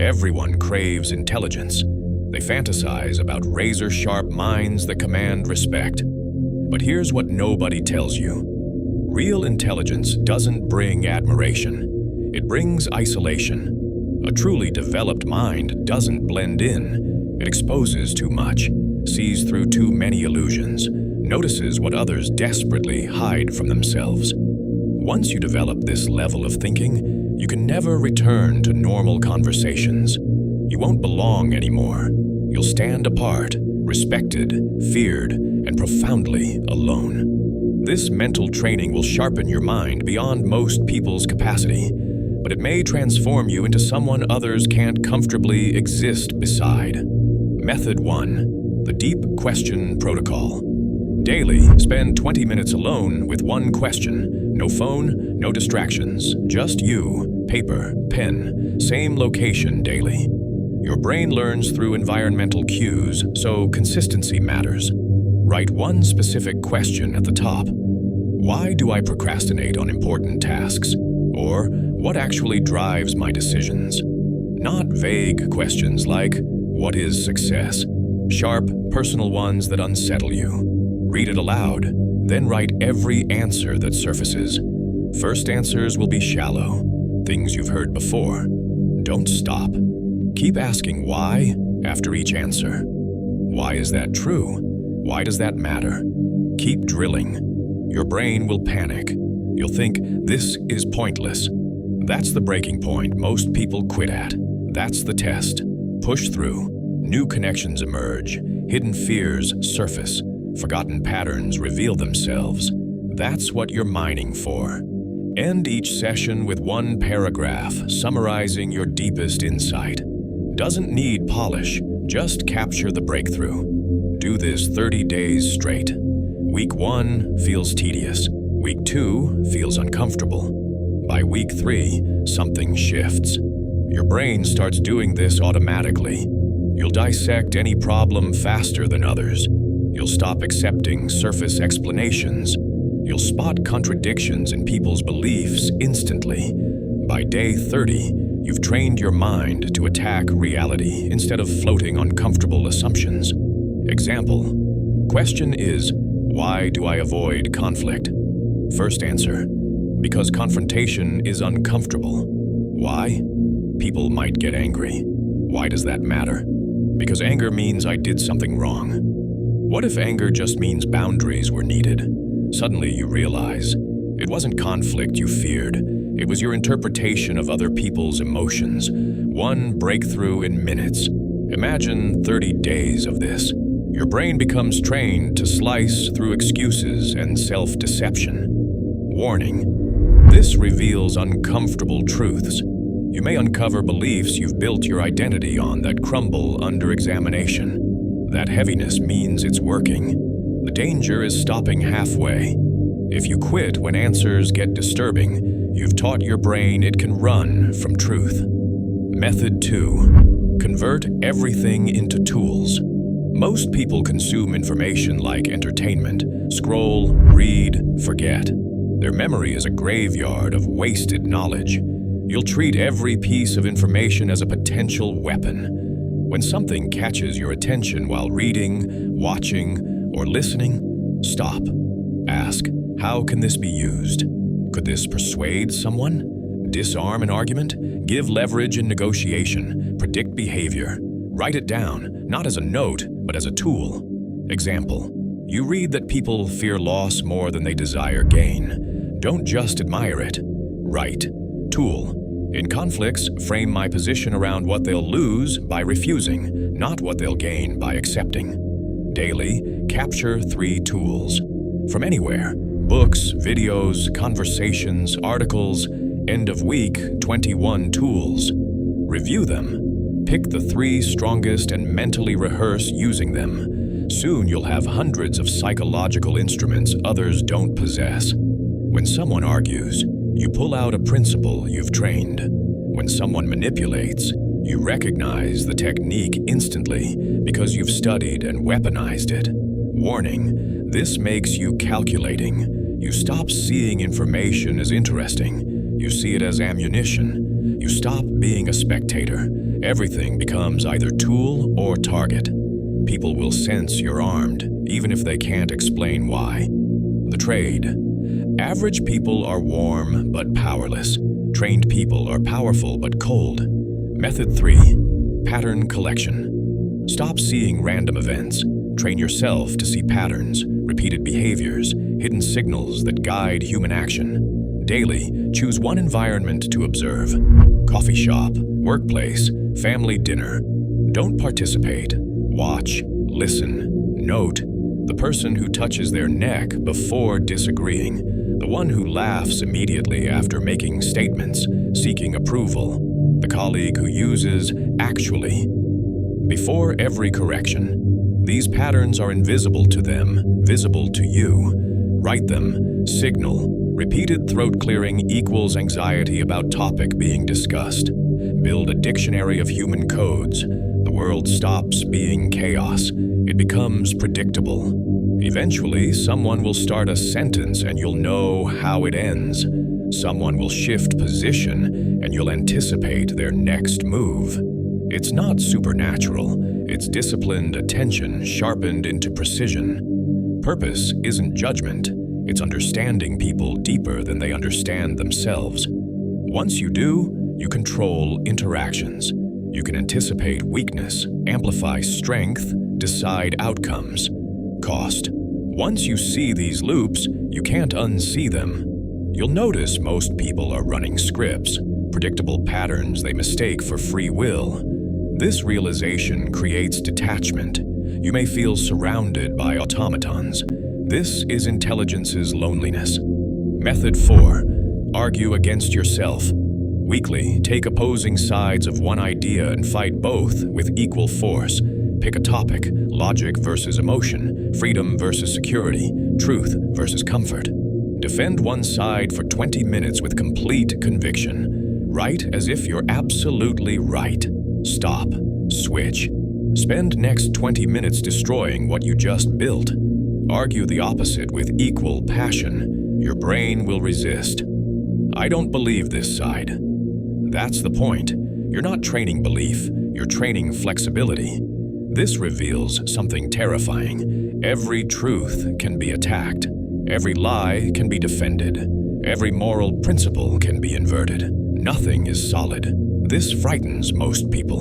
Everyone craves intelligence. They fantasize about razor-sharp minds that command respect. But here's what nobody tells you. Real intelligence doesn't bring admiration. It brings isolation. A truly developed mind doesn't blend in. It exposes too much, sees through too many illusions, notices what others desperately hide from themselves. Once you develop this level of thinking, you can never return to normal conversations. You won't belong anymore. You'll stand apart, respected, feared, and profoundly alone. This mental training will sharpen your mind beyond most people's capacity, but it may transform you into someone others can't comfortably exist beside. Method 1. The Deep Question Protocol. Daily, spend 20 minutes alone with one question. No phone, no distractions, just you, paper, pen, same location daily. Your brain learns through environmental cues, so consistency matters. Write one specific question at the top. Why do I procrastinate on important tasks? Or, what actually drives my decisions? Not vague questions like, what is success? Sharp, personal ones that unsettle you. Read it aloud, then write every answer that surfaces. First answers will be shallow, things you've heard before. Don't stop. Keep asking why after each answer. Why is that true? Why does that matter? Keep drilling. Your brain will panic. You'll think, this is pointless. That's the breaking point most people quit at. That's the test. Push through. New connections emerge. Hidden fears surface. Forgotten patterns reveal themselves. That's what you're mining for. End each session with one paragraph summarizing your deepest insight. Doesn't need polish, just capture the breakthrough. Do this 30 days straight. Week 1 feels tedious. Week 2 feels uncomfortable. By week 3, something shifts. Your brain starts doing this automatically. You'll dissect any problem faster than others. You'll stop accepting surface explanations. You'll spot contradictions in people's beliefs instantly. By day 30, you've trained your mind to attack reality instead of floating on comfortable assumptions. Example: question is, why do I avoid conflict? First answer: because confrontation is uncomfortable. Why? People might get angry. Why does that matter? Because anger means I did something wrong. What if anger just means boundaries were needed? Suddenly you realize, it wasn't conflict you feared. It was your interpretation of other people's emotions. One breakthrough in minutes. Imagine 30 days of this. Your brain becomes trained to slice through excuses and self-deception. Warning: this reveals uncomfortable truths. You may uncover beliefs you've built your identity on that crumble under examination. That heaviness means it's working. The danger is stopping halfway. If you quit when answers get disturbing, you've taught your brain it can run from truth. Method 2. Convert everything into tools. Most people consume information like entertainment. Scroll, read, forget. Their memory is a graveyard of wasted knowledge. You'll treat every piece of information as a potential weapon. When something catches your attention while reading, watching, or listening, stop. Ask, how can this be used? Could this persuade someone? Disarm an argument? Give leverage in negotiation? Predict behavior? Write it down, not as a note, but as a tool. Example: you read that people fear loss more than they desire gain. Don't just admire it. Write. Tool: in conflicts, frame my position around what they'll lose by refusing, not what they'll gain by accepting. Daily, capture 3 tools. From anywhere: books, videos, conversations, articles. End of week, 21 tools. Review them. Pick the 3 strongest and mentally rehearse using them. Soon you'll have hundreds of psychological instruments others don't possess. When someone argues, you pull out a principle you've trained. When someone manipulates, you recognize the technique instantly because you've studied and weaponized it. Warning: this makes you calculating. You stop seeing information as interesting. You see it as ammunition. You stop being a spectator everything becomes either tool or target. People will sense you're armed, even if they can't explain why. The trade. Average people are warm but powerless. Trained people are powerful but cold. Method 3. Pattern collection. Stop seeing random events. Train yourself to see patterns, repeated behaviors, hidden signals that guide human action. Daily, choose one environment to observe. Coffee shop, workplace, family dinner. Don't participate. Watch, listen, note. The person who touches their neck before disagreeing. The one who laughs immediately after making statements, seeking approval. The colleague who uses actually before every correction. These patterns are invisible to them, visible to you. Write them. Signal. Repeated throat clearing equals anxiety about topic being discussed. Build a dictionary of human codes. The world stops being chaos. It becomes predictable. Eventually, someone will start a sentence and you'll know how it ends. Someone will shift position and you'll anticipate their next move. It's not supernatural. It's disciplined attention sharpened into precision. Purpose isn't judgment. It's understanding people deeper than they understand themselves. Once you do, you control interactions. You can anticipate weakness, amplify strength, decide outcomes. Cost. Once you see these loops, you can't unsee them. You'll notice most people are running scripts, predictable patterns they mistake for free will. This realization creates detachment. You may feel surrounded by automatons. This is intelligence's loneliness. Method 4. Argue against yourself. Weekly, take opposing sides of one idea and fight both with equal force. Pick a topic: logic versus emotion, freedom versus security, truth versus comfort. Defend one side for 20 minutes with complete conviction. Write as if you're absolutely right. Stop. Switch. Spend next 20 minutes destroying what you just built. Argue the opposite with equal passion. Your brain will resist. I don't believe this side. That's the point. You're not training belief, you're training flexibility. This reveals something terrifying. Every truth can be attacked. Every lie can be defended. Every moral principle can be inverted. Nothing is solid. This frightens most people.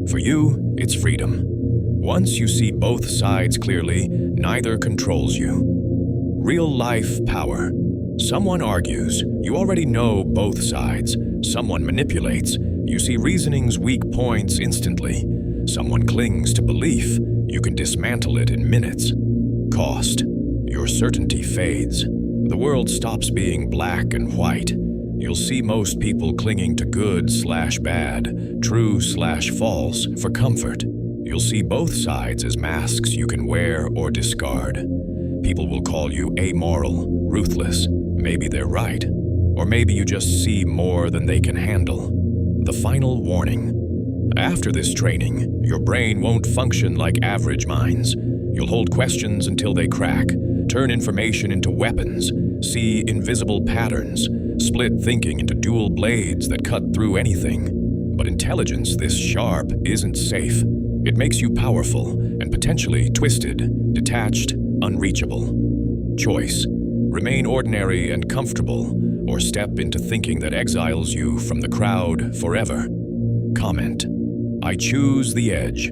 For you, it's freedom. Once you see both sides clearly, neither controls you. Real-life power. Someone argues, you already know both sides. Someone manipulates, you see reasoning's weak points instantly. Someone clings to belief, you can dismantle it in minutes. Cost. Your certainty fades. The world stops being black and white. You'll see most people clinging to good/bad, true/false for comfort. You'll see both sides as masks you can wear or discard. People will call you amoral, ruthless. Maybe they're right. Or maybe you just see more than they can handle. The final warning. After this training, your brain won't function like average minds. You'll hold questions until they crack, turn information into weapons, see invisible patterns, split thinking into dual blades that cut through anything. But intelligence this sharp isn't safe. It makes you powerful and potentially twisted, detached, unreachable. Choice. Remain ordinary and comfortable, or step into thinking that exiles you from the crowd forever. Comment. I choose the edge.